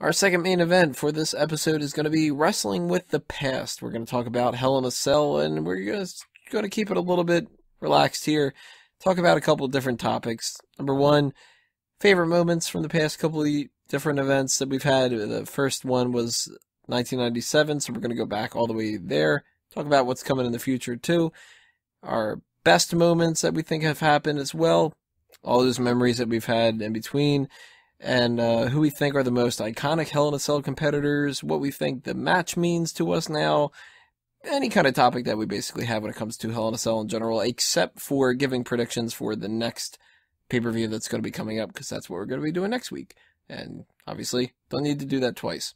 Our second main event for this episode is going to be Wrestling with the Past. We're going to talk about Hell in a Cell, and we're going to keep it a little bit relaxed here. Talk about a couple of different topics. Number one, favorite moments from the past couple of different events that we've had. The first one was 1997, so we're going to go back all the way there. Talk about what's coming in the future, too. Our best moments that we think have happened as well. All those memories that we've had in between. And who we think are the most iconic Hell in a Cell competitors, what we think the match means to us now, any kind of topic that we basically have when it comes to Hell in a Cell in general, except for giving predictions for the next pay-per-view that's going to be coming up, because that's what we're going to be doing next week. And obviously, don't need to do that twice.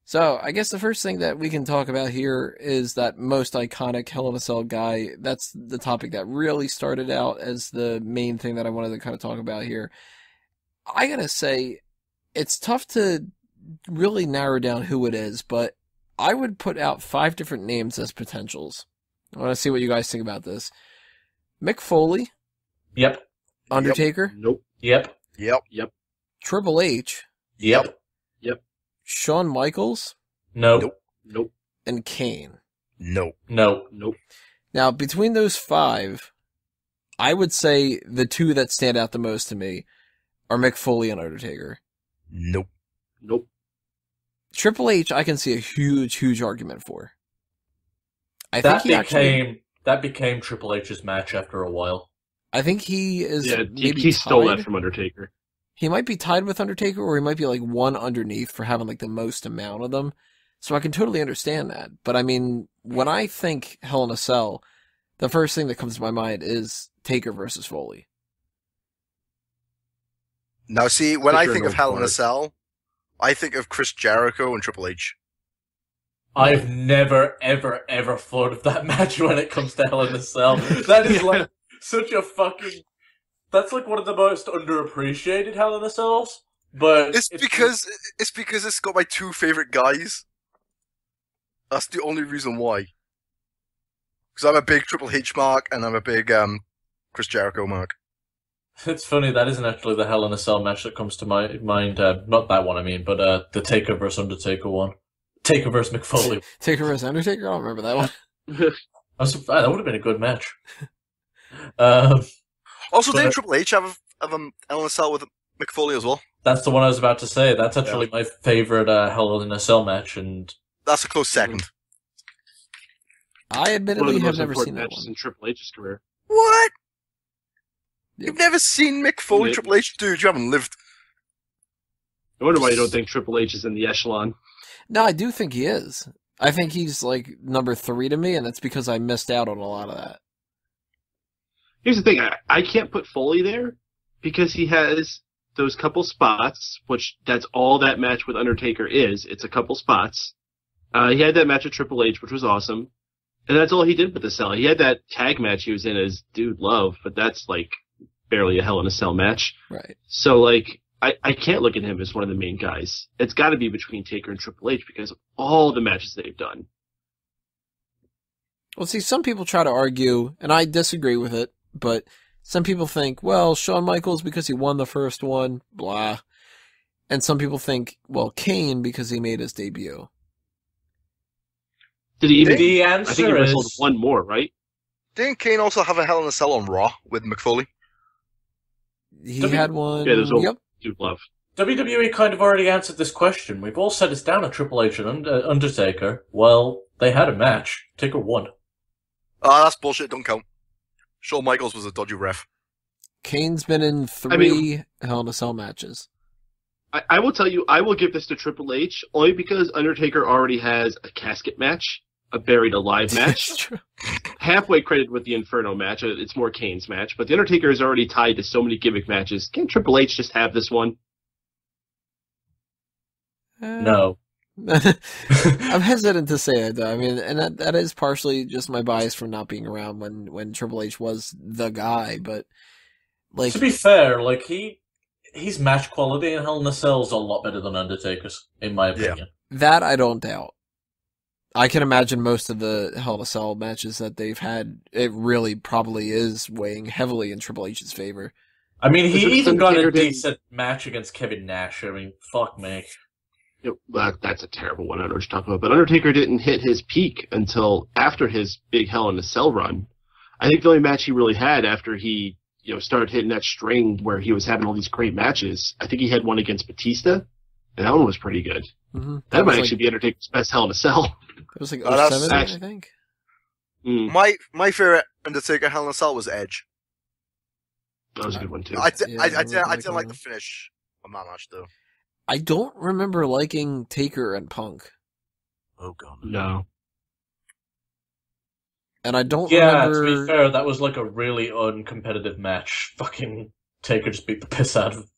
So, I guess the first thing that we can talk about here is that most iconic Hell in a Cell guy. That's the topic that really started out as the main thing that I wanted to kind of talk about here. I gotta say, it's tough to really narrow down who it is, but I would put out 5 different names as potentials. I want to see what you guys think about this. Mick Foley. Yep. Undertaker. Yep. Nope. Yep. Yep. Yep. Triple H. Yep. Yep. Shawn Michaels. Nope. Nope. Nope. And Kane. Nope. No. Nope. Now, between those 5, I would say the 2 that stand out the most to me are Mick Foley and Undertaker. Nope. Nope. Triple H, I can see a huge argument for. That became Triple H's match after a while. I think he is. Yeah, maybe he stole tied. that from Undertaker. He might be tied with Undertaker, or he might be like one underneath for having like the most amount of them. So I can totally understand that. But I mean, when I think Hell in a Cell, the first thing that comes to my mind is Taker versus Foley. Now, see, when I think of Hell in a part. Cell, I think of Chris Jericho and Triple H. I've never, ever thought of that match when it comes to Hell in a Cell. That is like such a fucking... That's like one of the most underappreciated Hell in a Cells. But It's because it's got my 2 favorite guys. That's the only reason why. Because I'm a big Triple H mark, and I'm a big Chris Jericho mark. It's funny, that isn't actually the Hell in a Cell match that comes to my mind. Not that one, I mean, but the Taker vs. Undertaker one. Taker vs. Mick Foley. Taker versus Undertaker? I don't remember that one. That would have been a good match. Also, didn't Triple H have a Hell in a Cell with Mick Foley as well? That's the one I was about to say. That's actually my favorite Hell in a Cell match, and That's a close second. I One of admittedly the have most never important seen that matches one. in Triple H's career. What? You've never seen Mick Foley, Yeah. Triple H? Dude, you haven't lived. I wonder why you don't think Triple H is in the echelon. No, I do think he is. I think he's like number 3 to me, and that's because I missed out on a lot of that. Here's the thing, I can't put Foley there because he has those couple spots, which that's all that match with Undertaker is. It's a couple spots. He had that match with Triple H, which was awesome. And that's all he did with the Cell. He had that tag match he was in as Dude Love, but that's like barely a Hell in a Cell match. Right. So like, I can't look at him as one of the main guys. It's got to be between Taker and Triple H because of all the matches they've done. Well, see, some people try to argue, and I disagree with it, but some people think, well, Shawn Michaels because he won the first one, blah. And some people think, well, Kane because he made his debut. Did he even? the I think he answer wrestled is... one more, right? Didn't Kane also have a Hell in a Cell on Raw with Mick Foley? He had one. Yeah, there's a Yep. Dude Love. WWE kind of already answered this question. We've all said it's down to Triple H and Undertaker. Well, they had a match. Taker won. Ah, that's bullshit, don't count. Shawn Michaels was a dodgy ref. Kane's been in 3 Hell in a Cell matches. I will tell you, I will give this to Triple H only because Undertaker already has a casket match, a buried alive match, halfway credited with the Inferno match. It's more Kane's match, but the Undertaker is already tied to so many gimmick matches. Can't Triple H just have this one? No. I'm hesitant to say it, though. I mean, and that is partially just my bias from not being around when Triple H was the guy, but like To be fair, like his match quality in Hell in a Cell is a lot better than Undertaker's, in my opinion. that I don't doubt. I can imagine most of the Hell in a Cell matches that they've had, it really probably is weighing heavily in Triple H's favor. I mean, he Is it even got a Undertaker did- decent match against Kevin Nash. I mean, fuck me. That's a terrible one. I don't know what you're talking about. But Undertaker didn't hit his peak until after his big Hell in a Cell run. I think the only match he really had after he started hitting that string where he was having all these great matches, I think he had one against Batista, and that one was pretty good. Mm-hmm. That might actually be Undertaker's best Hell in a Cell. It was like that's 07, I think. My favorite Undertaker Hell in a Cell was Edge. That was a good one too. I didn't like the finish on that match though. I don't remember liking Taker and Punk. Oh god. No. And I don't Yeah, remember... to be fair, that was like a really uncompetitive match. Fucking Taker just beat the piss out of him.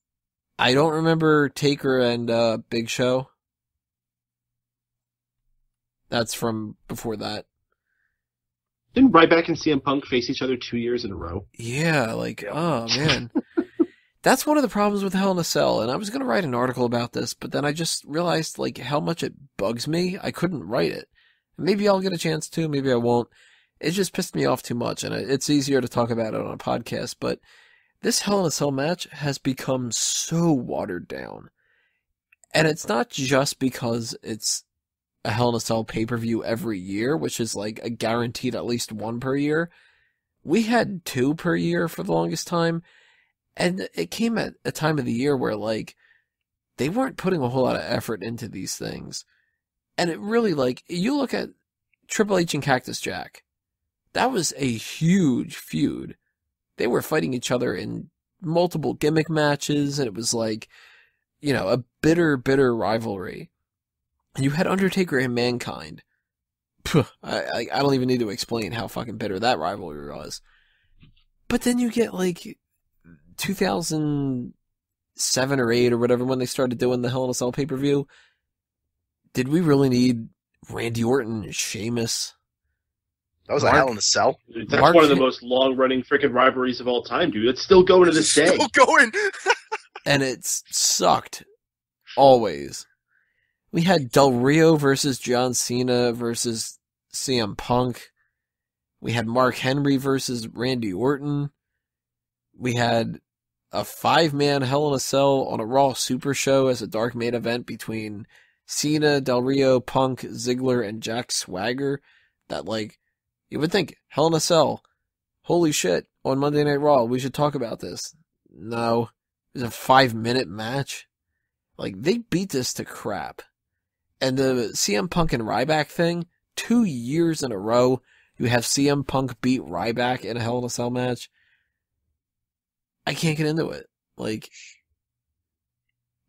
I don't remember Taker and Big Show. That's from before that. Didn't Ryback and CM Punk face each other 2 years in a row? Yeah, oh man. That's one of the problems with Hell in a Cell, and I was going to write an article about this, but then I just realized how much it bugs me. I couldn't write it. Maybe I'll get a chance to, maybe I won't. It just pissed me off too much, and it's easier to talk about it on a podcast, but this Hell in a Cell match has become so watered down. And it's not just because it's a Hell in a Cell pay-per-view every year, which is a guaranteed at least one per year. We had 2 per year for the longest time, and it came at a time of the year where, they weren't putting a whole lot of effort into these things. And it really, you look at Triple H and Cactus Jack. That was a huge feud. They were fighting each other in multiple gimmick matches, and it was a bitter rivalry. And you had Undertaker and Mankind. I don't even need to explain how fucking bitter that rivalry was. But then you get 2007 or 8 or whatever when they started doing the Hell in a Cell pay-per-view. Did we really need Randy Orton and Sheamus? That was a Hell in a Cell. That's one of the most long-running freaking rivalries of all time, dude. It's still going to this day. Still going. And it's sucked. Always. We had Del Rio versus John Cena versus CM Punk. We had Mark Henry versus Randy Orton. We had a 5-man Hell in a Cell on a Raw Super Show as a dark main event between Cena, Del Rio, Punk, Ziggler, and Jack Swagger. That, you would think, Hell in a Cell. Holy shit, on Monday Night Raw, we should talk about this. No. It was a 5-minute match. They beat this to crap. And the CM Punk and Ryback thing, 2 years in a row, you have CM Punk beat Ryback in a Hell in a Cell match. I can't get into it.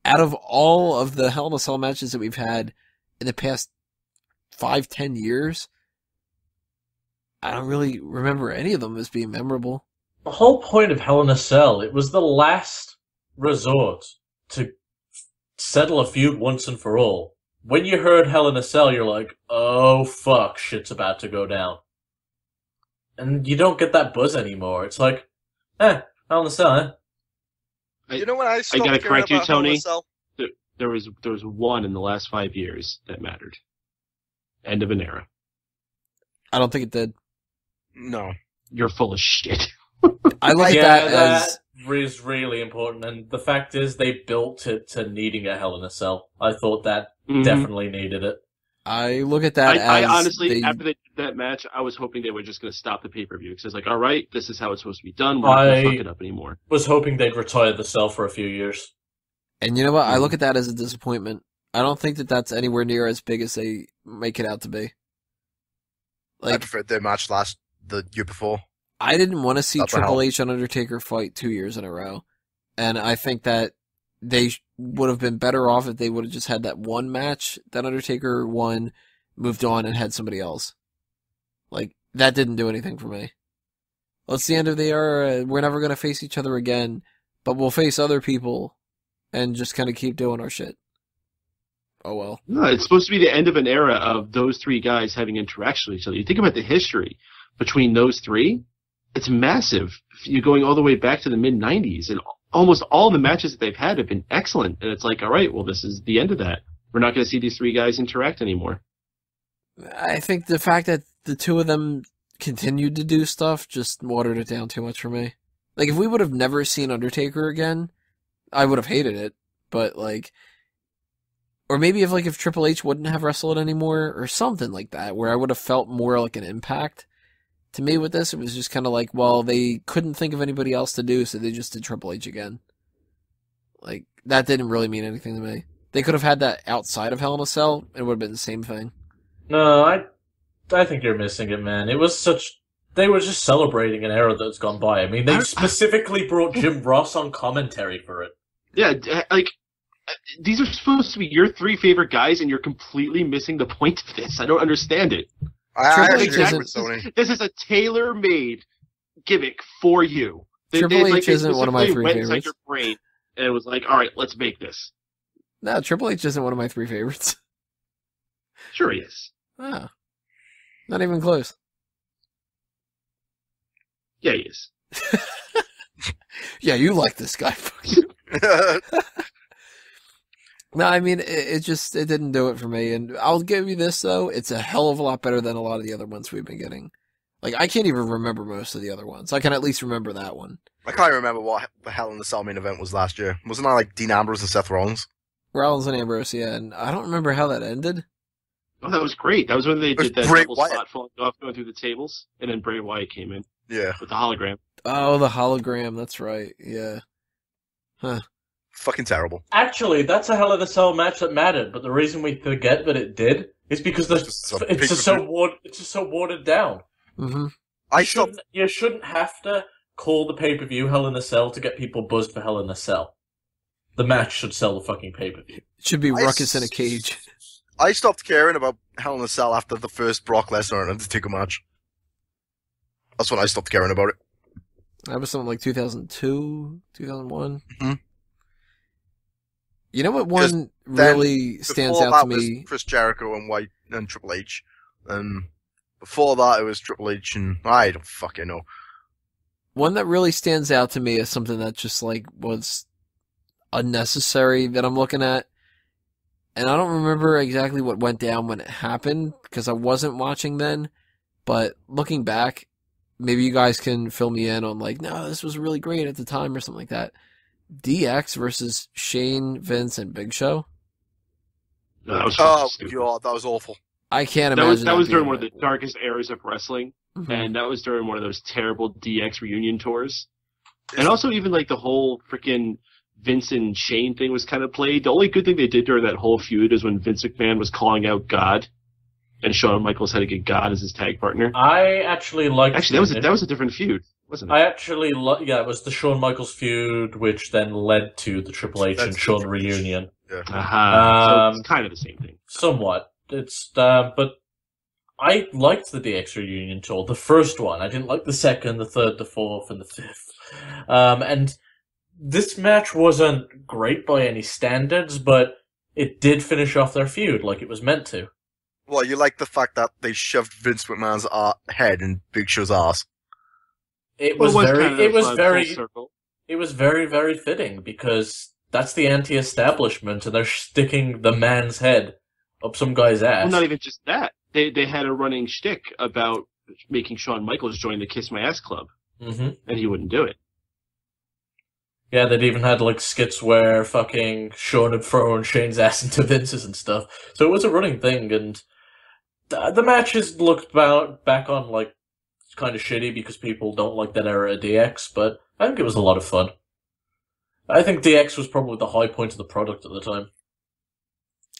Out of all of the Hell in a Cell matches that we've had in the past 5-10 years, I don't really remember any of them as being memorable. The whole point of Hell in a Cell, it was the last resort to settle a feud once and for all. When you heard Hell in a Cell, you're like, oh fuck, shit's about to go down. And you don't get that buzz anymore. It's Hell in a Cell, eh? You know when I stopped gotta caring correct you, about Hell in a Tony. Cell? There was one in the last 5 years that mattered. End of an era. I don't think it did. No. You're full of shit. I look at that as... is really important, and the fact is they built it to needing a Hell in a Cell. I thought that definitely needed it. I look at that as... I honestly, after that match, I was hoping they were just going to stop the pay-per-view, because I was like, alright, this is how it's supposed to be done, we're not going to fuck it up anymore. Was hoping they'd retire the Cell for a few years. And you know what? I look at that as a disappointment. I don't think that that's anywhere near as big as they make it out to be. I preferred their match the year before. I didn't want to see Triple H and Undertaker fight 2 years in a row. And I think that they would have been better off if they would have just had that one match that Undertaker won, moved on, and had somebody else. That didn't do anything for me. Well, it's the end of the era. We're never going to face each other again, but we'll face other people and just kind of keep doing our shit. Oh, well. No, it's supposed to be the end of an era of those 3 guys having interaction with each other. You think about the history between those 3, it's massive. You're going all the way back to the mid-90s, and almost all the matches that they've had have been excellent. And it's all right, well, this is the end of that. We're not going to see these 3 guys interact anymore. I think the fact that the 2 of them continued to do stuff just watered it down too much for me. If we would have never seen Undertaker again, I would have hated it. But, Or maybe if Triple H wouldn't have wrestled anymore or something like that, where I would have felt more like an impact. To me with this, it was just kind of like, well, they couldn't think of anybody else to do, so they just did Triple H again. Like, that didn't really mean anything to me. They could have had that outside of Hell in a Cell, and it would have been the same thing. No, I think you're missing it, man. It was such... They were just celebrating an era that's gone by. I mean, they specifically brought Jim Ross on commentary for it. Yeah, like, these are supposed to be your 3 favorite guys, and you're completely missing the point of this. I don't understand it. This is a tailor-made gimmick for you. Triple H isn't one of my 3 favorites. Inside your brain, and it was like, all right, let's make this. No, Triple H isn't one of my 3 favorites. Sure he is. Oh. Not even close. Yeah, he is. Yeah, you like this guy. No, I mean, it didn't do it for me. And I'll give you this, though. It's a hell of a lot better than a lot of the other ones we've been getting. Like, I can't even remember most of the other ones. I can at least remember that one. I can't remember what the Hell in the Cell main event was last year. Wasn't that like Dean Ambrose and Seth Rollins? Rollins and Ambrose, yeah. And I don't remember how that ended. Oh, that was great. That was when they did that Bray double Wyatt. spot falling off, going through the tables, and then Bray Wyatt came in. Yeah. With the hologram. Oh, the hologram. That's right. Yeah. Huh. Fucking terrible. Actually, that's a Hell in a Cell match that mattered, but the reason we forget that it did is because it's just so watered down. Mm-hmm. You shouldn't have to call the pay-per-view Hell in a Cell to get people buzzed for Hell in a Cell. The match should sell the fucking pay-per-view. It should be Ruckus in a cage. I stopped caring about Hell in a Cell after the first Brock Lesnar and Undertaker match. That's when I stopped caring about it. That was something like 2002, 2001. Mm-hmm. You know what one really stands out to me? Was Chris Jericho and Wyatt and Triple H. And before that, it was Triple H and I don't fucking know. One that really stands out to me is something that just like was unnecessary that I'm looking at. And I don't remember exactly what went down when it happened because I wasn't watching then. But looking back, maybe you guys can fill me in on like, no, this was really great at the time or something like that. DX versus Shane, Vince, and Big Show. No, that was God, that was awful. I can't imagine. That was during one of the darkest eras of wrestling, mm-hmm. and that was during one of those terrible DX reunion tours. And also, even like the whole freaking Vince and Shane thing was kind of played. The only good thing they did during that whole feud is when Vince McMahon was calling out God, and Shawn Michaels had to get God as his tag partner. I actually liked. Actually, that was a different feud. Wasn't it? I actually it was the Shawn Michaels feud, which then led to the Triple H and Shawn reunion. Yeah. So it's kind of the same thing. Somewhat. It's but I liked the DX reunion tour, the first one. I didn't like the second, the third, the fourth, and the fifth. And this match wasn't great by any standards, but it did finish off their feud like it was meant to. Well, you like the fact that they shoved Vince McMahon's head in Big Show's ass. It was very, very fitting because that's the anti-establishment, and they're sticking the man's head up some guy's ass. Well, not even just that. They had a running shtick about making Shawn Michaels join the Kiss My Ass Club, mm-hmm. and he wouldn't do it. Yeah, they'd even had like skits where fucking Shawn had thrown Shane's ass into Vince's and stuff. So it was a running thing, and the matches looked back on like kind of shitty because people don't like that era of DX, but I think it was a lot of fun. I think DX was probably the high point of the product at the time.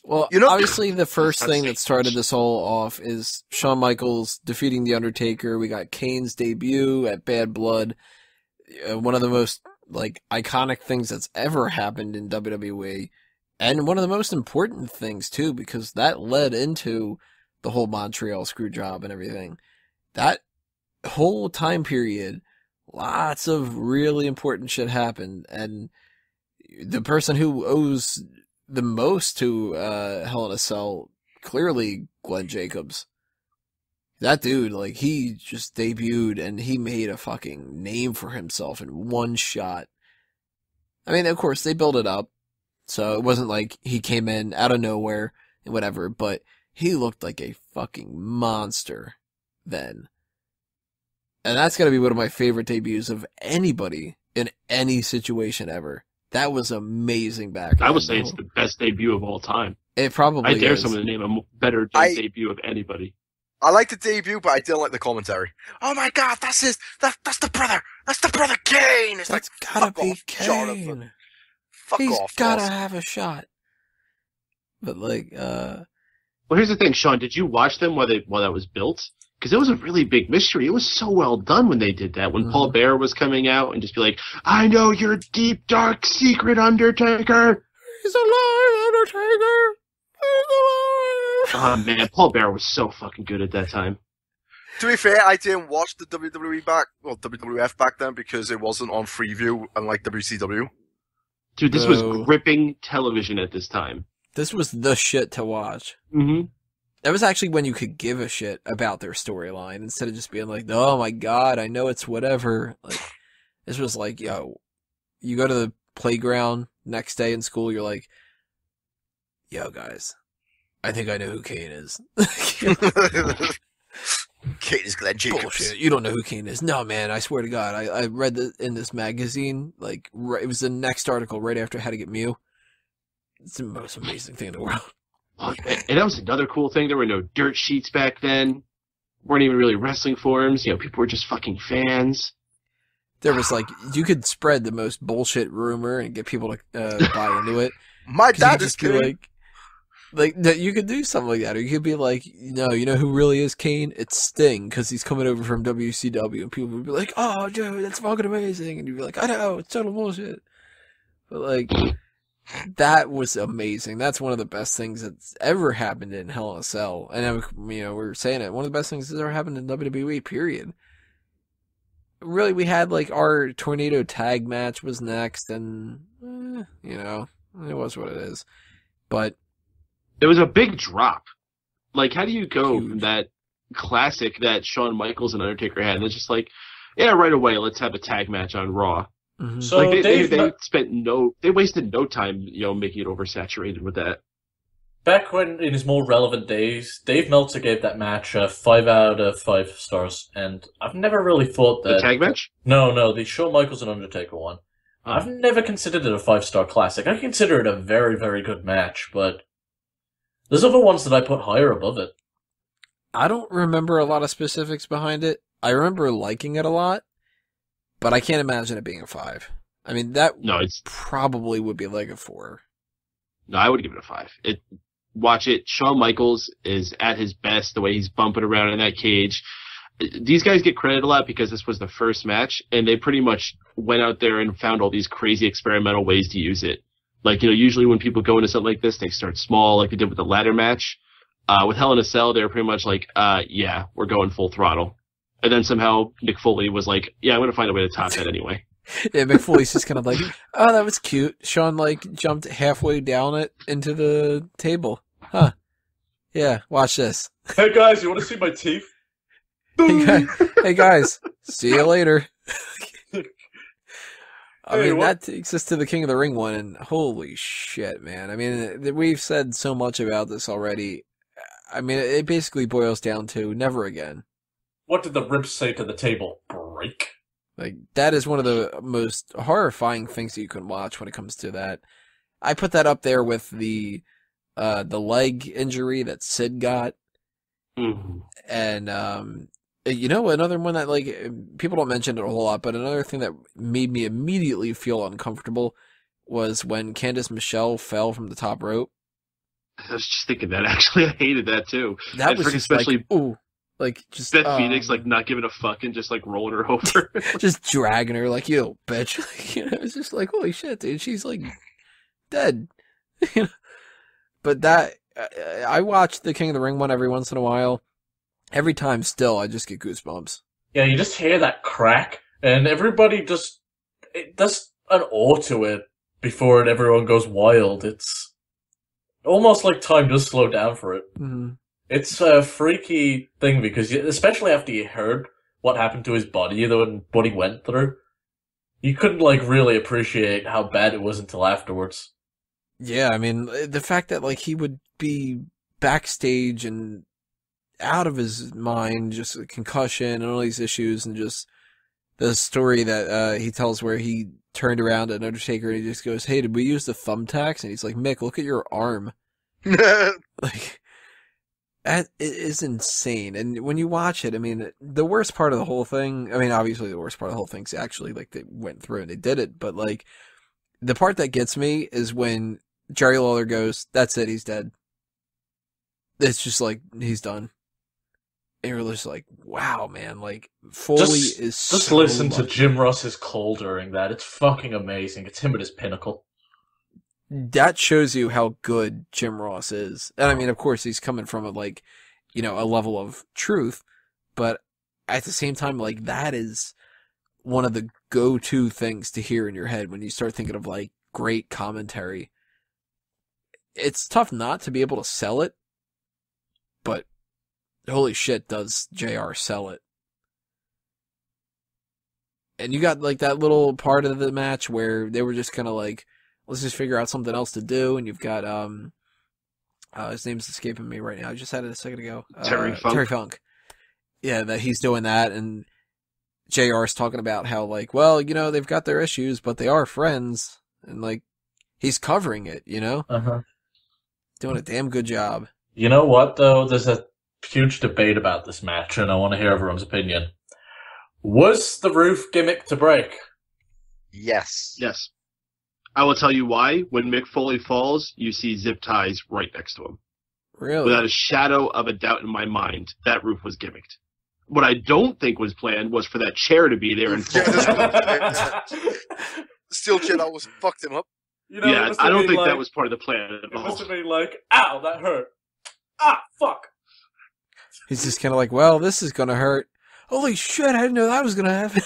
Well, obviously the first thing that started this all off is Shawn Michaels defeating The Undertaker. We got Kane's debut at Bad Blood. One of the most like iconic things that's ever happened in WWE. And one of the most important things too, because that led into the whole Montreal screw job and everything. That whole time period, lots of really important shit happened. And the person who owes the most to Hell in a Cell, clearly Glenn Jacobs. That dude, like, he just debuted and he made a fucking name for himself in one shot. I mean, of course, they built it up, so it wasn't like he came in out of nowhere and whatever, but he looked like a fucking monster then. And that's gotta be one of my favorite debuts of anybody in any situation ever. That was amazing back then. I would say it's the best debut of all time. It probably I dare is. someone to name a better debut of anybody. I like the debut, but I didn't like the commentary. Oh my god, that's the brother! That's the brother Kane! It's That's like, gotta fuck be off, Jonathan. Kane. Fuck He's off, gotta Ross. have a shot. But like, Well, here's the thing, Sean. Did you watch them while that was built? Because it was a really big mystery. It was so well done when they did that. When Paul Bearer was coming out and just be like, "I know your deep, dark secret, Undertaker." he's alive, Undertaker. He's alive. Oh man, Paul Bearer was so fucking good at that time. To be fair, I didn't watch the WWF back then because it wasn't on Freeview, unlike WCW. Dude, this was gripping television at this time. This was the shit to watch. Mm-hmm. That was actually when you could give a shit about their storyline instead of just being like, "Oh my god, I know it's whatever." Like, this was like, yo, you go to the playground next day in school, you're like, "Yo, guys, I think I know who Kane is." Kane is Glenn Jacobs. Bullshit. You don't know who Kane is. No, man, I swear to God. I read in this magazine, like, it was the next article right after How to Get Mew. It's the most amazing thing in the world. And that was another cool thing. There were no dirt sheets back then. Weren't even really wrestling forums. You know, people were just fucking fans. There was, like, you could spread the most bullshit rumor and get people to buy into it. My dad is Kane. Like, you could do something like that. Or you could be like, no, you know who really is Kane? It's Sting, because he's coming over from WCW. And people would be like, "Oh, dude, that's fucking amazing." And you'd be like, "I know, it's total bullshit." But, like, that was amazing. That's one of the best things that's ever happened in Hell in a Cell. And, you know, we're saying it. One of the best things that's ever happened in WWE, period. Really, we had, like, our Tornado Tag match was next. And, you know, it was what it is. But there was a big drop. Like, how do you go from that classic that Shawn Michaels and Undertaker had, and it's just like, yeah, right away, let's have a tag match on Raw. Mm-hmm. So like they wasted no time, you know, making it oversaturated with that. back when in his more relevant days, Dave Meltzer gave that match 5 out of 5 stars, and I've never really thought that The tag match? No, the Shawn Michaels and Undertaker one. Oh. I've never considered it a 5-star classic. I consider it a very, very good match, but there's other ones that I put higher above it. I don't remember a lot of specifics behind it. I remember liking it a lot, but I can't imagine it being a 5. I mean, it's probably would be like a 4. No, I would give it a 5. Watch it. Shawn Michaels is at his best, the way he's bumping around in that cage. These guys get credit a lot because this was the first match, and they pretty much went out there and found all these crazy experimental ways to use it. Like, you know, usually when people go into something like this, they start small, like they did with the ladder match. With Hell in a Cell, they were pretty much like, yeah, we're going full throttle. And then somehow Mick Foley was like, yeah, I'm going to find a way to top that anyway. Yeah, Mick Foley's just kind of like, oh, that was cute. Shawn, like, jumped halfway down it into the table. Huh. Yeah, watch this. Hey guys, you want to see my teeth? Hey guys, see you later. I mean, that takes us to the King of the Ring one, and holy shit, man. I mean, we've said so much about this already. I mean, it basically boils down to never again. What did the ribs say to the table? Break. Like, that is one of the most horrifying things that you can watch when it comes to that. I put that up there with the leg injury that Sid got. Mm-hmm. And, you know, another one that, like, people don't mention it a whole lot, but another thing that made me immediately feel uncomfortable was when Candice Michelle fell from the top rope. I was just thinking that, actually. I hated that, too. That was just especially, like, ooh. Like, just Beth Phoenix, like, not giving a fuck and just, like, rolling her over. Just dragging her, like, you know, bitch. Like, you know, it's just like, holy shit, dude. She's, like, dead. You know? But that, I watch the King of the Ring one every once in a while. Every time still, I just get goosebumps. Yeah, you just hear that crack, and everybody just, it does an awe to it before everyone goes wild. It's almost like time does slow down for it. Mm-hmm. It's a freaky thing because, especially after you heard what happened to his body, and what he went through, you couldn't, like, really appreciate how bad it was until afterwards. Yeah, I mean, the fact that, like, he would be backstage and out of his mind, just a concussion and all these issues, and just the story that he tells where he turned around at Undertaker and he just goes, "Hey, did we use the thumbtacks?" And he's like, "Mick, look at your arm." Like, that is insane. And when you watch it, I mean, the worst part of the whole thing, I mean, obviously the worst part of the whole thing is actually, like, they went through and they did it, but, like, the part that gets me is when Jerry Lawler goes, that's it, he's dead. It's just like, he's done. And you're just like, wow, man, like, Foley is so Just listen lucky. to Jim Ross's call during that. It's fucking amazing. It's him at his pinnacle. That shows you how good Jim Ross is. And I mean, of course, he's coming from a, like, you know, a level of truth, but at the same time, like, that is one of the go-to things to hear in your head when you start thinking of, like, great commentary. It's tough not to be able to sell it, but holy shit, does JR sell it. And you got, like, that little part of the match where they were just kind of like, let's just figure out something else to do, and you've got, his name's escaping me right now, I just had it a second ago. Terry Funk. Terry Funk. Yeah, that he's doing that, and JR's talking about how, like, well, you know, they've got their issues, but they are friends, and, like, he's covering it, you know? Uh-huh. Doing a damn good job. You know what, though? There's a huge debate about this match, and I want to hear everyone's opinion. Was the roof gimmick to break? Yes. Yes. I will tell you why. When Mick Foley falls, you see zip ties right next to him. Really? Without a shadow of a doubt in my mind, that roof was gimmicked. What I don't think was planned was for that chair to be there and fall Yeah, down. The steel chair that was fucked him up. You know, it Yeah, must I have don't been think like, that was part of the plan at It must all. have been like, ow, that hurt. Ah, fuck. He's just kind of like, well, this is gonna hurt. Holy shit, I didn't know that was gonna happen.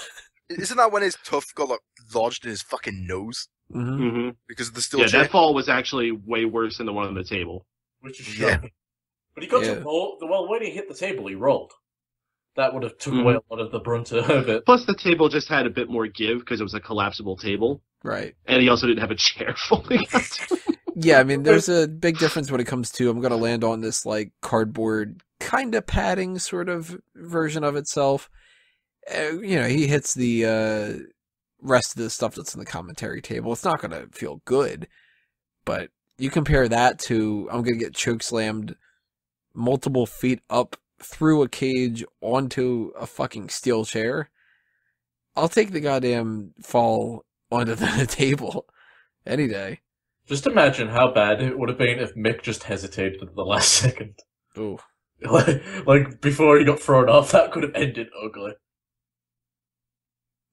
Isn't that when his tuft got like, lodged in his fucking nose Mm-hmm. Mm-hmm. because of the steel Yeah, chair? that fall was actually way worse than the one on the table. Which is Yeah. shocking. But he got Yeah. to roll. Well, when he hit the table, he rolled. That would have took away a lot of the brunt of it. Plus, the table just had a bit more give because it was a collapsible table, Right. and he also didn't have a chair folding out. Yeah, I mean, there's a big difference when it comes to, I'm gonna land on this, like, cardboard kind of padding sort of version of itself. You know, he hits the rest of the stuff that's in the commentary table. It's not gonna feel good, but you compare that to, I'm gonna get chokeslammed multiple feet up through a cage onto a fucking steel chair. I'll take the goddamn fall onto the table any day. Just imagine how bad it would have been if Mick just hesitated at the last second. Ooh. Like, before he got thrown off, that could have ended ugly.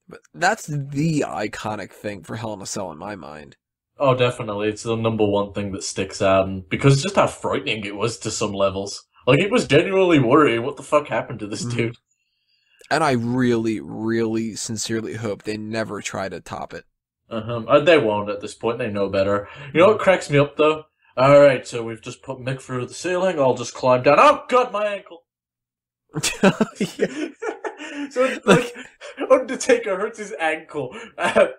But that's the iconic thing for Hell in a Cell in my mind. Oh, definitely. It's the number one thing that sticks out, and because just how frightening it was to some levels. Like, it was genuinely worrying what the fuck happened to this dude. And I really, really sincerely hope they never try to top it. They won't at this point. They know better. You know what cracks me up, though? Alright, so we've just put Mick through the ceiling. I'll just climb down. Oh, God, my ankle! Yeah. So it's like Undertaker hurts his ankle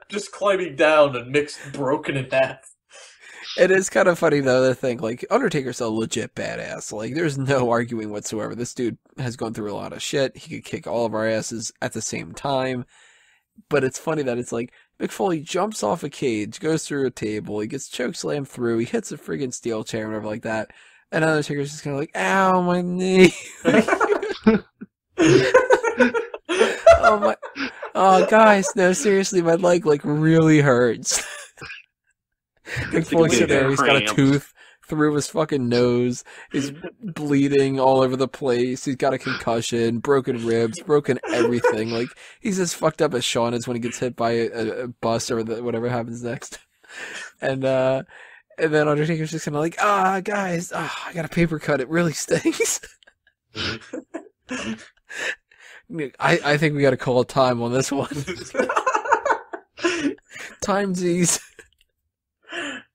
just climbing down, and Mick's broken in half. It is kind of funny, though, to think, like, Undertaker's a legit badass. Like, there's no arguing whatsoever. This dude has gone through a lot of shit. He could kick all of our asses at the same time. But it's funny that it's like, Mick Foley jumps off a cage, goes through a table, he gets chokeslammed through, he hits a friggin' steel chair and whatever like that. And Undertaker's just kind of like, ow, my knee. Oh, my. Oh, guys, no, seriously, my leg, like, really hurts. Mick Foley's sitting there, he's got a tooth through his fucking nose, he's bleeding all over the place, he's got a concussion, broken ribs, broken everything, like, he's as fucked up as Shawn is when he gets hit by a bus or whatever happens next. And then Undertaker's just kind of like, guys, I got a paper cut, it really stings. I think we gotta call a time on this one. Timesies.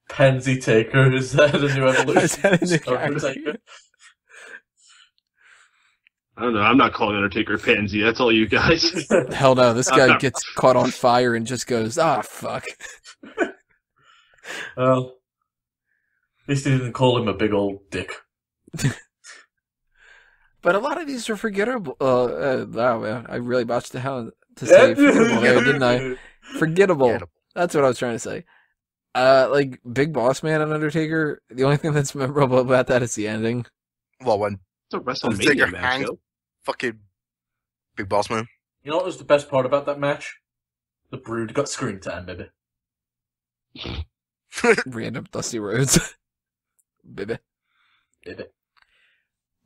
Pansy Taker, is that a new evolution? Is that a new Undertaker? I don't know. I'm not calling Undertaker Pansy. That's all you guys. Hell no, this guy gets caught on fire and just goes, fuck. Well, at least he didn't call him a big old dick. But a lot of these are forgettable. Wow, man, I really botched the hell to say forgettable there, didn't I? Forgettable. That's what I was trying to say. Like Big Boss Man and Undertaker. The only thing that's memorable about that is the ending. Well, when It's a Undertaker WrestleMania match, hanged though. fucking Big Boss Man. You know what was the best part about that match? The Brood got screen time, baby. Random Dusty Rhodes. Baby. Baby.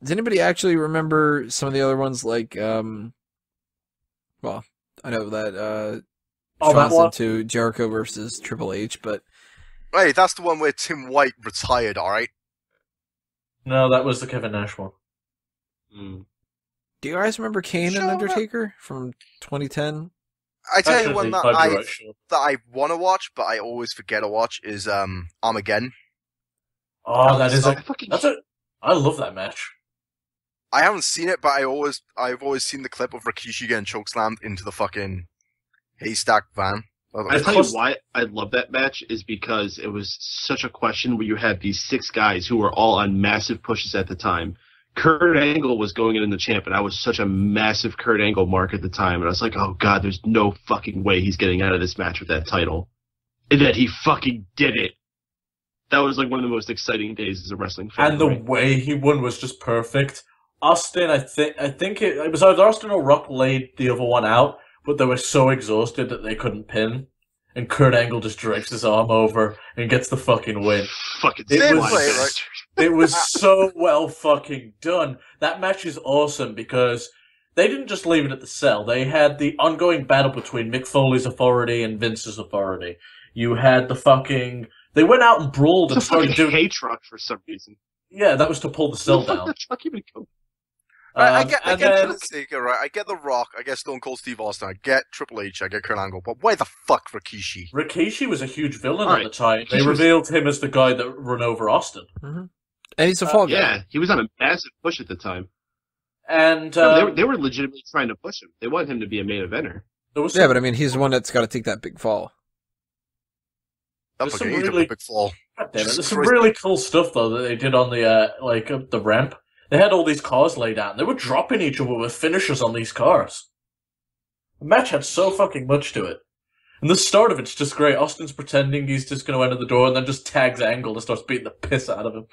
Does anybody actually remember some of the other ones? Like, well, I know that That one? to Jericho versus Triple H, but Hey, that's the one where Tim White retired, alright? No, that was the Kevin Nash one. do you guys remember Kane Shut and up. Undertaker from 2010? I tell you Actually, one that might be I right, sure. want to watch, but I always forget to watch is Armageddon. Oh, that is I love that match. I haven't seen it, but I've always seen the clip of Rikishi getting chokeslammed into the fucking haystack van. I tell you why I love that match is because it was such a question where you had these 6 guys who were all on massive pushes at the time. Kurt Angle was going in the champ, and I was such a massive Kurt Angle mark at the time, and I was like, oh god, there's no fucking way he's getting out of this match with that title. And then he fucking did it. That was like one of the most exciting days as a wrestling fan. And the way he won was just perfect. Austin, I think it was either Austin or Rock laid the other one out, but they were so exhausted that they couldn't pin. And Kurt Angle just drapes his arm over and gets the fucking win. Fucking It was- right? It was so well fucking done. That match is awesome because they didn't just leave it at the cell. They had the ongoing battle between Mick Foley's authority and Vince's authority. You had the fucking... They went out and brawled It's and a fucking started doing... hay truck for some reason. Yeah, that was to pull the cell Where the fuck down. did the truck even go? Right, I Um, get and then- Undertaker, right? I get The Rock, I get Stone Cold Steve Austin, I get Triple H, I get Kurt Angle, but why the fuck Rikishi? Rikishi was a huge villain All at right. the time. They Rikishi was- revealed him as the guy that run over Austin. Mm-hmm. And he's a fall guy. Yeah, he was on a massive push at the time. And They were legitimately trying to push him. They wanted him to be a main eventer. there was Yeah, but I mean, he's the one that's got to take that big fall. That There's fucking some he took really- a big fall. God damn it. Jesus There's some Christ. really cool stuff though that they did on the the ramp. They had all these cars laid out. And they were dropping each other with finishers on these cars. The match had so fucking much to it. And the start of it's just great. Austin's pretending he's just going to enter the door and then just tags Angle and starts beating the piss out of him.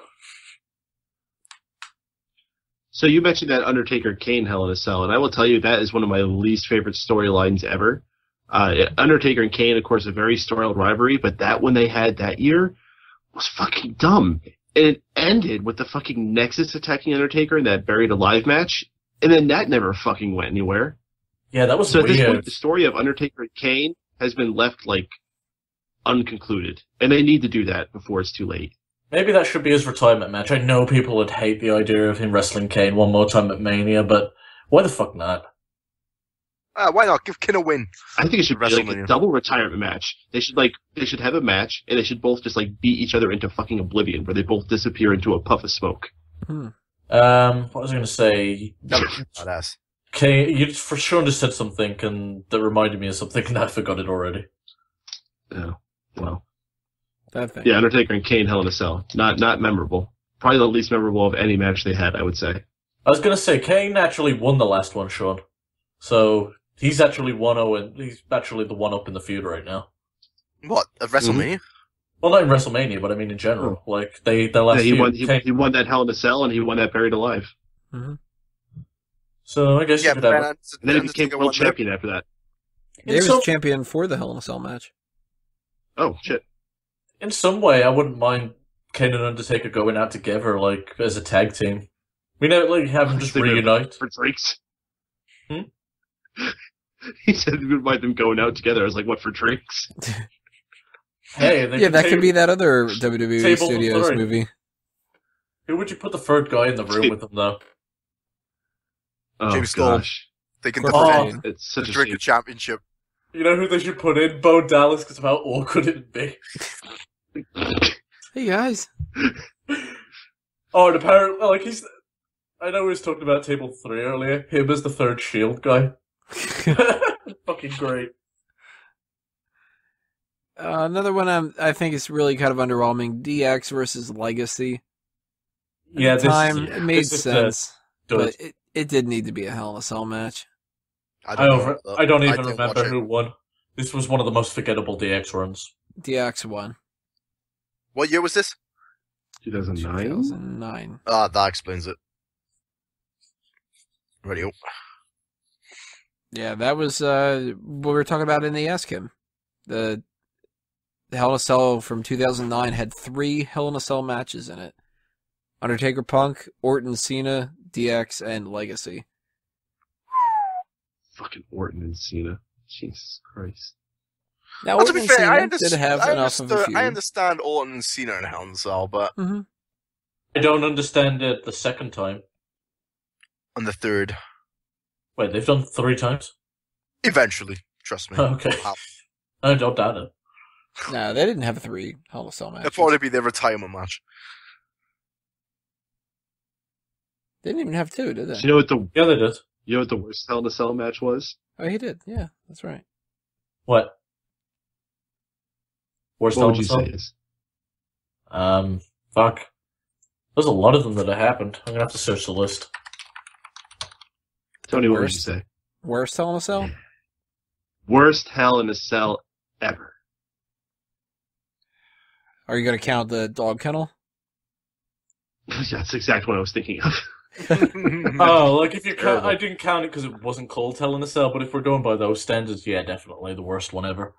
So you mentioned that Undertaker Kane Hell in a Cell, and I will tell you that is one of my least favorite storylines ever. Undertaker and Kane, of course, a very storied rivalry, but that one they had that year was fucking dumb. And it ended with the fucking Nexus attacking Undertaker in that Buried Alive match, and then that never fucking went anywhere. Yeah, that was So at this weird. point, the story of Undertaker and Kane has been left, like, unconcluded. And they need to do that before it's too late. Maybe that should be his retirement match. I know people would hate the idea of him wrestling Kane one more time at Mania, but why the fuck not? Why not? Give Kin a win. I think it should be like a WrestleMania. double retirement match. They should have a match, and they should both just like beat each other into fucking oblivion, where they both disappear into a puff of smoke. What was I going to say? Badass. Kane, you for sure just said something and that reminded me of something, and I forgot it already. Oh, well. That thing. Yeah, Undertaker and Kane Hell in a Cell. Not memorable. Probably the least memorable of any match they had, I would say. I was going to say, Kane actually won the last one, Sean. So, he's actually 1-0, and he's actually the one-up in the feud right now. What? At WrestleMania? Well, not in WrestleMania, but I mean in general. Like, their last Yeah, feud, he won that Hell in a Cell, and he won that Buried Alive. Mm-hmm. So, I guess Yeah, you could but have then it. And then he became Undertaker world won that. champion after that. He was some- champion for the Hell in a Cell match. Oh, shit. In some way, I wouldn't mind Kane and Undertaker going out together, like, as a tag team. We know, like, have them just They were reunite. For drinks. Hmm? He said we would mind them going out together. I was like, what, for drinks? Hey, they Yeah, that could be that other Table WWE of Studios Authority. movie. Who would you put the third guy in the room with them, though? Oh, James Storm. gosh. They can Oh. defend It's such the a drink shame. the championship. You know who they should put in? Bo Dallas, because of how awkward it'd be. Hey guys. Oh, and apparently, like, I know we was talking about Table 3 earlier. Him as the third Shield guy. Fucking great. Another one I think is really kind of underwhelming. DX versus Legacy. At Yeah, the time, this, it made this is sense, the- but it did need to be a Hell in a Cell match. I don't even didn't remember watch it. who won. This was one of the most forgettable DX runs. DX won. What year was this? 2009? 2009. Ah, that explains it. Radio. Yeah, that was what we were talking about in the Ask Him. The Hell in a Cell from 2009 had 3 Hell in a Cell matches in it. Undertaker Punk, Orton Cena, DX, and Legacy. Fucking Orton and Cena. Jesus Christ. Now, Well, to Orton be and fair, Cena did have enough of a feud. I understand Orton and Cena in Hell in a Cell, but Mm-hmm. I don't understand it the second time. on the third, Wait, they've done 3 times? eventually, trust me. Okay. I don't doubt it. No, they didn't have 3 Hell in a Cell It'll matches. probably be their retirement match. They didn't even have 2, did they? Do you know what the Yeah, they did. worst Hell in a Cell match was? Oh, he did. Yeah, that's right. What? Worst What Hell would in you a Cell? say is? Fuck. There's a lot of them that have happened. I'm gonna have to search the list. Tony, what would you Worst? say? Worst Hell in a Cell? Worst Hell in a Cell ever. Are you going to count the dog kennel? That's exactly what I was thinking of. Oh, like if you count, Terrible. I didn't count it because it wasn't called Hell in a Cell, but if we're going by those standards, yeah, definitely the worst one ever.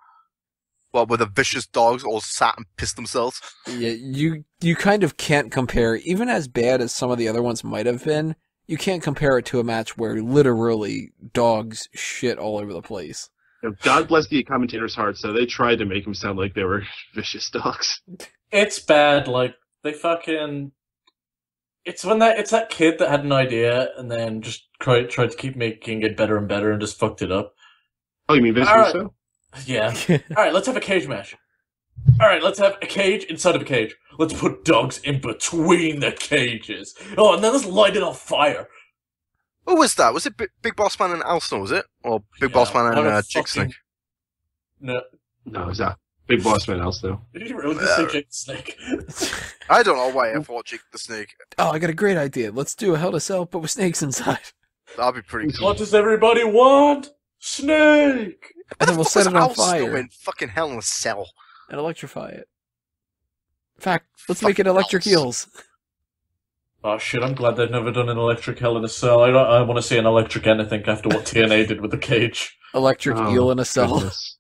Well, where the vicious dogs all sat and pissed themselves. Yeah, you kind of can't compare, even as bad as some of the other ones might have been, you can't compare it to a match where literally dogs shit all over the place. You know, God bless the commentator's heart, so they tried to make them sound like they were vicious dogs. It's bad. Like they fucking. It's that kid that had an idea and then just tried to keep making it better and better and just fucked it up. Oh, you mean Vince All right. Russo? Yeah. All right, let's have a cage match. All right, let's have a cage inside of a cage. Let's put dogs in between the cages. Oh, and then let's light it on fire. Who was that? Was it Big Boss Man and Al Snow, was it? Or Big Yeah, Boss Man what and a Jake fucking- Snake? No, No, is that Big Boss Man also? did you really just say Jake the Snake? I don't know why I thought Jake the Snake. Oh, I got a great idea. Let's do a Hell in a Cell, but with snakes inside. That'd be pretty cool. What does everybody want? Snake. And then we'll set it on Al Snow fire in fucking Hell in a Cell? and electrify it. In fact, let's make it electric Fucking eels. Oh shit! I'm glad they've never done an electric Hell in a Cell. I want to see an electric anything after what TNA did with the cage. Electric Oh, eel in a cell. goodness.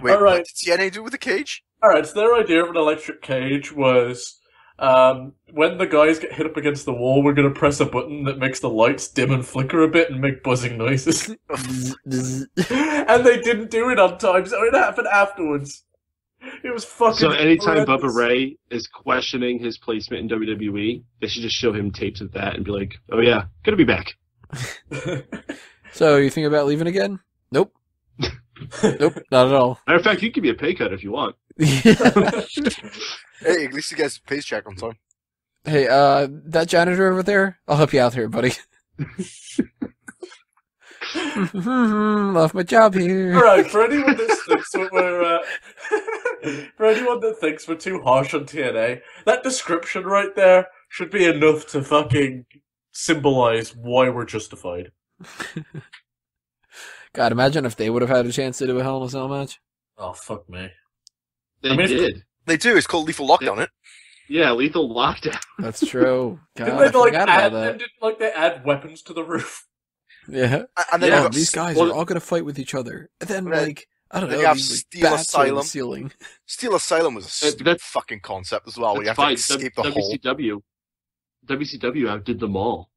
Wait, All right. what did TNA do with the cage? All right, so their idea of an electric cage was when the guys get hit up against the wall, we're going to press a button that makes the lights dim and flicker a bit and make buzzing noises. Zzz, zzz. And they didn't do it on time, so it happened afterwards. It was fucking. So anytime Bubba horrendous. Ray is questioning his placement in WWE, they should just show him tapes of that and be like, "Oh yeah, gonna be back." So, you think about leaving again? Nope. Nope, not at all. Matter of fact, you can give me a pay cut if you want. Hey, at least you guys pays check on time. Hey, that janitor over there, I'll help you out here, buddy. Love my job here. Alright, for anyone that thinks that we're for anyone that thinks we're too harsh on TNA, that description right there should be enough to fucking symbolize why we're justified. God, imagine if they would have had a chance to do a Hell in a Cell match. Oh fuck me. They I mean, did. They do. It's called Lethal Lockdown, it. Yeah, Lethal Lockdown. That's true. God, Didn't I they like forgot add? about that. Didn't they add weapons to the roof? Yeah. And then Yeah, you've got These guys well- are all going to fight with each other. And then, Right. like, I don't Then know, you have these, like, Steel bats are in the Asylum. ceiling. Steel Asylum was a stupid that's- fucking concept as well, where you have That's to fine. escape the hole. WCW outdid them all.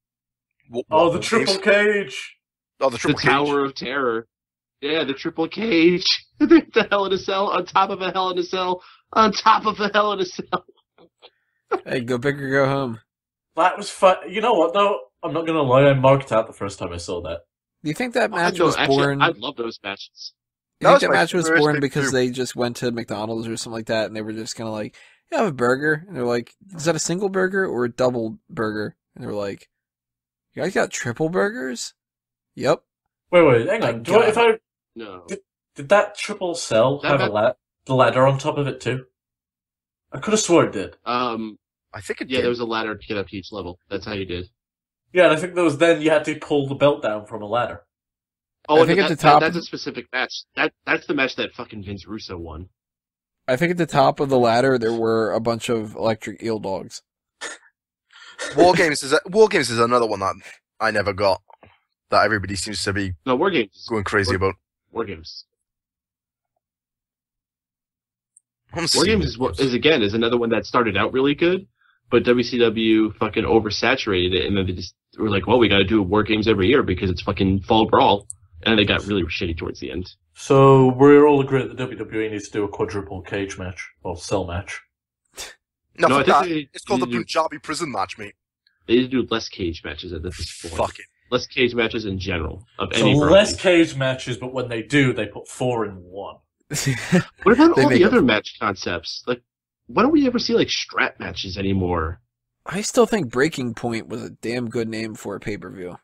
Oh, the triple cage. Oh, the The triple cage. Tower of Terror. Yeah, the triple cage. The Hell in a Cell on top of a Hell in a Cell on top of a Hell in a Cell. Hey, go big or go home. That was fun. You know what though? I'm not gonna lie. I marked out the first time I saw that. Do you think that match No, was actually, born? I love those matches. You That think was that my match was first born big because group. they just went to McDonald's or something like that, and they were just kind of like, "Yeah, I have a burger," and they're like, "Is that a single burger or a double burger?" And they're like, "You guys got triple burgers?" Yep. Wait, hang My on. God. No. Did that triple cell That have the ladder on top of it too? I could have swore it did. I think it Yeah, did. there was a ladder to get up to each level. That's how you did. Yeah, and I think there was then you had to pull the belt down from a ladder. Oh, I and think at that- the top- that's a specific match. That's the match that fucking Vince Russo won. I think at the top of the ladder there were a bunch of electric eel dogs. War Games is another one that I never got. That everybody seems to be War Games going crazy about. War Games. I'm War seeing Games is another one that started out really good, but WCW fucking oversaturated it, and then they just were like, well, we got to do War Games every year because it's fucking Fall Brawl, and they got really shitty towards the end. So we're all agreed that WWE needs to do a quadruple cage match or cell match. No, I fuck think that. It's called the they do- Punjabi prison match, mate. They need to do less cage matches at this point. Fuck it. Less cage matches in general of So any less variety. cage matches, but when they do, they put 4 in 1. What about They all make the up other for it. match concepts? Like, why don't we ever see like strap matches anymore? I still think Breaking Point was a damn good name for a pay-per-view.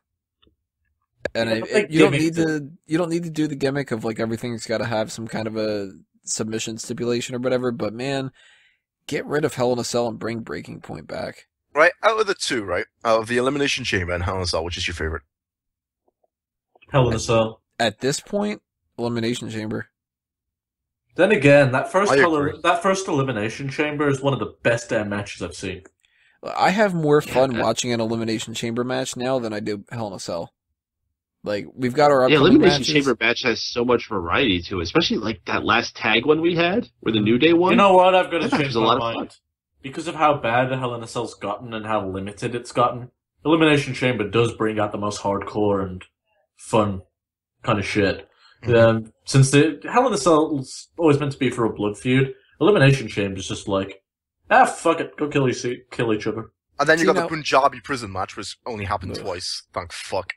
And Yeah, but they you don't gimmicked need to do the gimmick of like everything's got to have some kind of a submission stipulation or whatever. But man, get rid of Hell in a Cell and bring Breaking Point back. Right, out of the two, right? Out of the Elimination Chamber and Hell in a Cell, which is your favorite? Hell in a Cell. At this point, Elimination Chamber. Then again, that first I agree. Elimination Chamber is one of the best damn matches I've seen. I have more fun that- watching an Elimination Chamber match now than I do Hell in a Cell. Like, we've got our Yeah, upcoming Elimination matches. Chamber match has so much variety to it, especially like that last tag one we had, where the New Day won. You know what? I've got to That match change was a my lot of fun. mind. Because of how bad Hell in a Cell's gotten and how limited it's gotten, Elimination Chamber does bring out the most hardcore and fun kind of shit. Since the Hell in a Cell's always meant to be for a blood feud, Elimination Chamber's just like, fuck it, go kill each other. And then you See, got now- the Punjabi prison match, which only happened Ugh. twice. Thank fuck.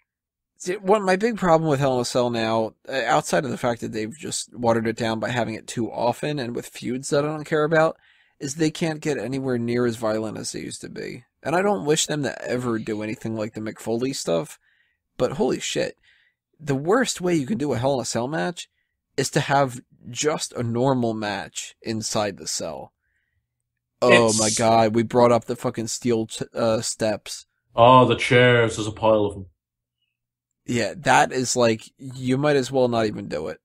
See, my big problem with Hell in a Cell now, outside of the fact that they've just watered it down by having it too often and with feuds that I don't care about, is they can't get anywhere near as violent as they used to be. And I don't wish them to ever do anything like the Mick Foley stuff, but holy shit. The worst way you can do a Hell in a Cell match is to have just a normal match inside the cell. Oh my god, we brought up the fucking steel steps. Oh, the chairs, there's a pile of them. Yeah, that is like, you might as well not even do it.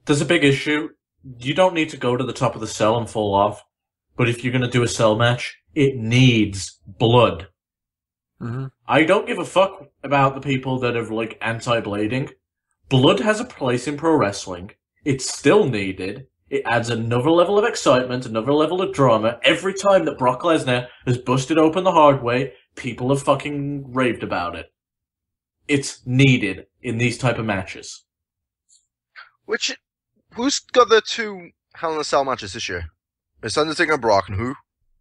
There's a big issue. You don't need to go to the top of the cell and fall off. But if you're going to do a cell match, it needs blood. Mm-hmm. I don't give a fuck about the people that are like anti-blading. Blood has a place in pro wrestling. It's still needed. It adds another level of excitement, another level of drama. Every time that Brock Lesnar has busted open the hard way, people have fucking raved about it. It's needed in these type of matches. Who's got the two Hell in a Cell matches this year? It's Undertaker and Brock, and who?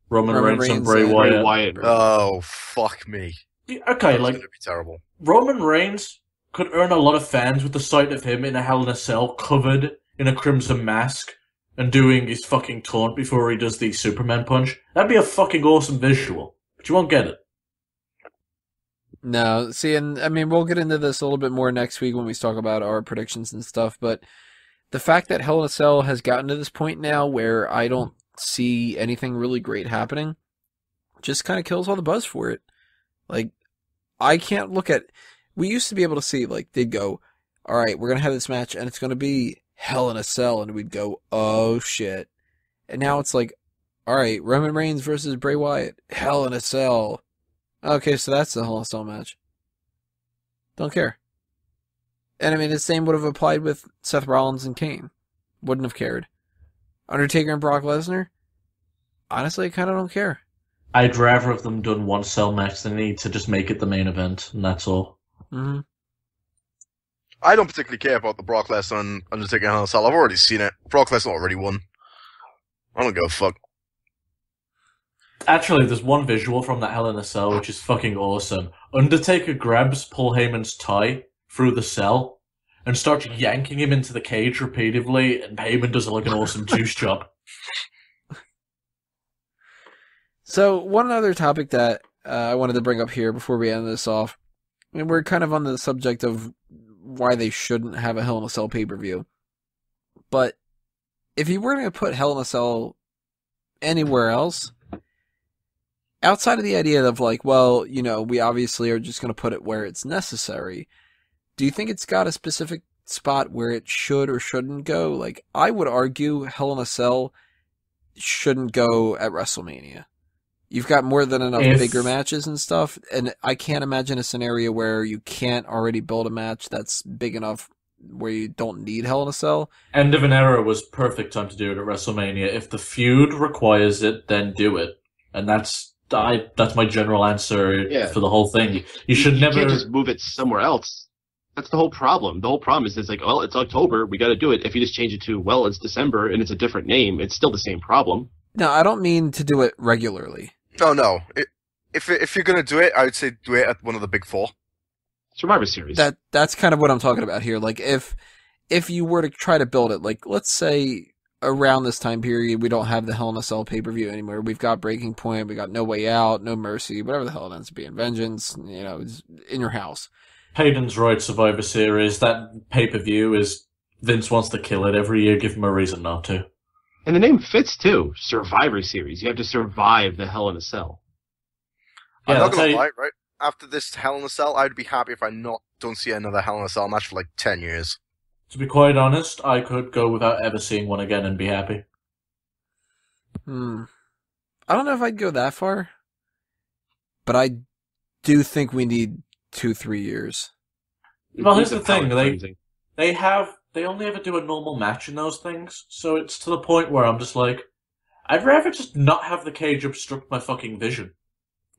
Roman Reigns and Bray and Wyatt. Bray Wyatt. Oh, fuck me. Okay, That's like, gonna be terrible. Roman Reigns could earn a lot of fans with the sight of him in a Hell in a Cell, covered in a crimson mask, and doing his fucking taunt before he does the Superman punch. That'd be a fucking awesome visual. But you won't get it. No, see, and I mean, we'll get into this a little bit more next week when we talk about our predictions and stuff, but the fact that Hell in a Cell has gotten to this point now where I don't see anything really great happening just kind of kills all the buzz for it. Like, I can't look at... We used to be able to see, like, they'd go, all right, we're going to have this match, and it's going to be Hell in a Cell, and we'd go, oh, shit. And now it's like, all right, Roman Reigns versus Bray Wyatt, Hell in a Cell. Okay, so that's the Hell in a Cell match. Don't care. And I mean, the same would have applied with Seth Rollins and Kane. Wouldn't have cared. Undertaker and Brock Lesnar? Honestly, I kind of don't care. I'd rather have them done one cell match than need to just make it the main event, and that's all. Mm-hmm. I don't particularly care about the Brock Lesnar and Undertaker Hell in a Cell. I've already seen it. Brock Lesnar already won. I don't give a fuck. Actually, there's one visual from that Hell in a Cell which is fucking awesome. Undertaker grabs Paul Heyman's tie through the cell and starts yanking him into the cage repeatedly, and Heyman does like an awesome juice job. So, one other topic that I wanted to bring up here before we end this off, I mean, we're kind of on the subject of why they shouldn't have a Hell in a Cell pay-per-view. But if you were going to put Hell in a Cell anywhere else, outside of the idea of like, well, you know, we obviously are just going to put it where it's necessary, do you think it's got a specific spot where it should or shouldn't go. Like, I would argue Hell in a Cell shouldn't go at WrestleMania. You've got more than enough bigger matches and stuff, and I can't imagine a scenario where you can't already build a match that's big enough where you don't need Hell in a Cell. End of an era was perfect time to do it at WrestleMania. If the feud requires it, then do it. And that's my general answer for the whole thing. You should never can't just move it somewhere else. That's the whole problem. The whole problem is it's like, well, it's October, we got to do it. If you just change it to, well, it's December and it's a different name, it's still the same problem. No, I don't mean to do it regularly. Oh no! If you're gonna do it, I would say do it at one of the big four. Survivor Series. That's kind of what I'm talking about here. Like, if you were to try to build it, like, let's say around this time period, we don't have the Hell in a Cell pay-per-view anymore. We've got Breaking Point, we got No Way Out, No Mercy, whatever the hell it ends up being, Vengeance, it's in your house. Hayden's right, Survivor Series. That pay-per-view is Vince wants to kill it every year. Give him a reason not to. And the name fits, too. Survivor Series. You have to survive the Hell in a Cell. I'm not going to lie, right? After this Hell in a Cell, I'd be happy if I don't see another Hell in a Cell match for like 10 years. To be quite honest, I could go without ever seeing one again and be happy. I don't know if I'd go that far. But I do think we need 2-3 years. Well, here's the thing. They only ever do a normal match in those things, so it's to the point where I'm just like, I'd rather just not have the cage obstruct my fucking vision.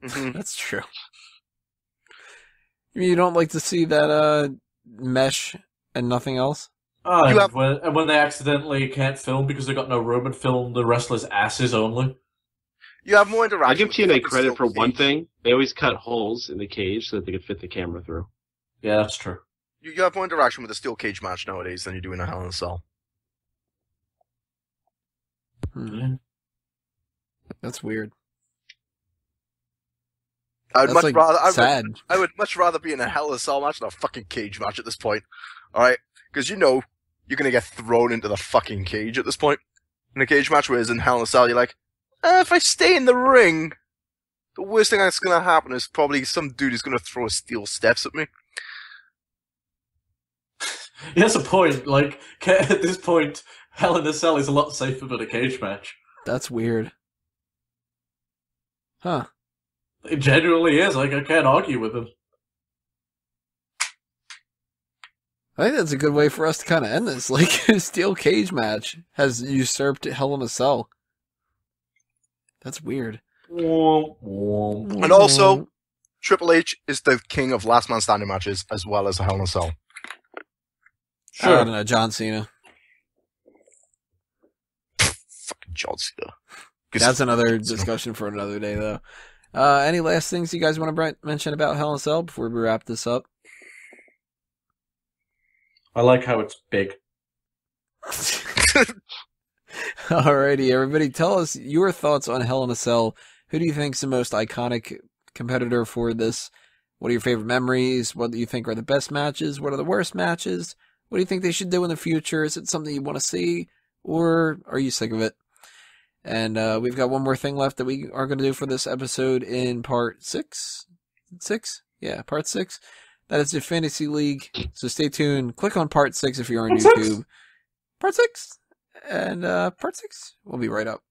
That's true. You don't like to see that mesh and nothing else? When they accidentally can't film because they got no room and film the wrestlers' asses only. You have more interaction. I give TNA credit for one thing. They always cut holes in the cage so that they could fit the camera through. Yeah, that's true. You have more interaction with a steel cage match nowadays than you do in a Hell in a Cell. That's weird. I would much rather be in a Hell in a Cell match than a fucking cage match at this point. Alright? Because you're gonna get thrown into the fucking cage at this point. In a cage match, whereas in Hell in a Cell, you're like, if I stay in the ring, the worst thing that's gonna happen is probably some dude is gonna throw steel steps at me. Yeah, that's a point. Like, at this point, Hell in a Cell is a lot safer than a cage match. That's weird. Huh. It genuinely is. Like, I can't argue with him. I think that's a good way for us to kind of end this. Like, a steel cage match has usurped Hell in a Cell. That's weird. And also, Triple H is the king of last man standing matches as well as a Hell in a Cell. Sure. I don't know, John Cena. Fucking John Cena. That's another discussion for another day, though. Any last things you guys want to mention about Hell in a Cell before we wrap this up? I like how it's big. Alrighty, everybody, tell us your thoughts on Hell in a Cell. Who do you think is the most iconic competitor for this? What are your favorite memories? What do you think are the best matches? What are the worst matches? What do you think they should do in the future? Is it something you want to see? Or are you sick of it? And we've got one more thing left that we are going to do for this episode in part 6. 6? Yeah, part 6. That is the Fantasy League. So stay tuned. Click on part 6 if you're on YouTube. Part 6? And part 6 will be right up.